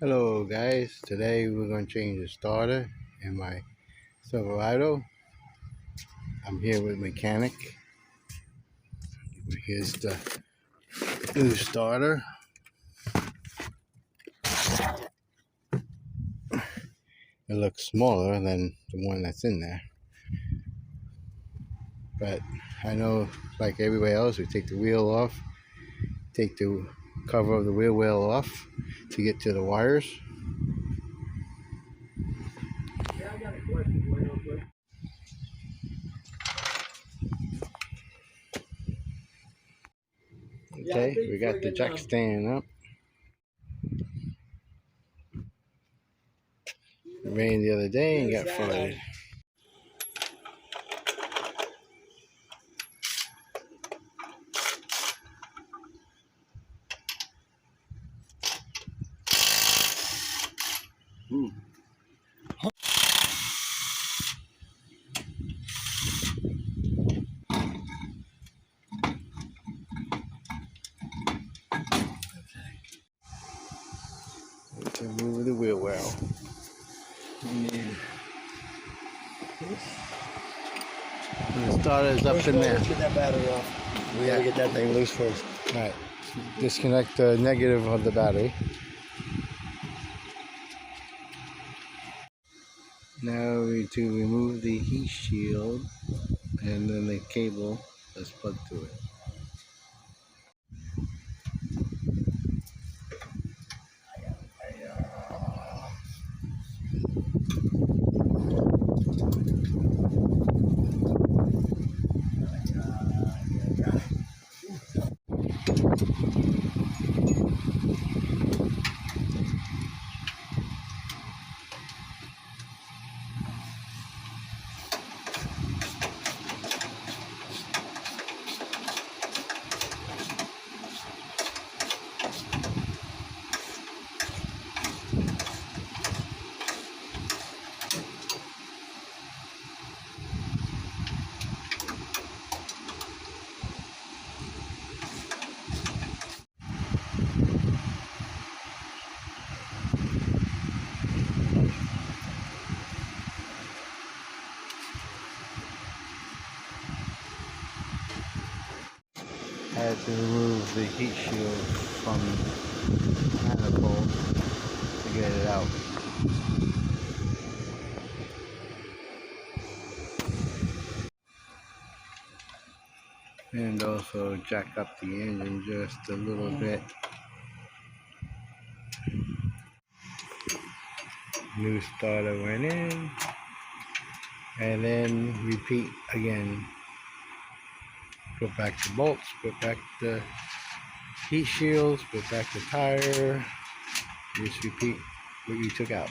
Hello guys, today we're going to change the starter in my Silverado. I'm here with mechanic. Here's the new starter. It looks smaller than the one that's in there, but I know like everybody else, we take the wheel off, take the cover of the wheel well off to get to the wires. Okay, we got the jack stand up. It rained the other day and got flooded. To move the wheel well. The starter's up in there. Let's get that battery off. We gotta get that thing loose first. Alright, disconnect the negative of the battery. Now we need to remove the heat shield and then the cable that's plugged to it. I had to remove the heat shield from the manifold to get it out. And also jack up the engine just a little bit. New starter went in, and then repeat again. Put back the bolts, put back the heat shields, put back the tire. Just repeat what you took out.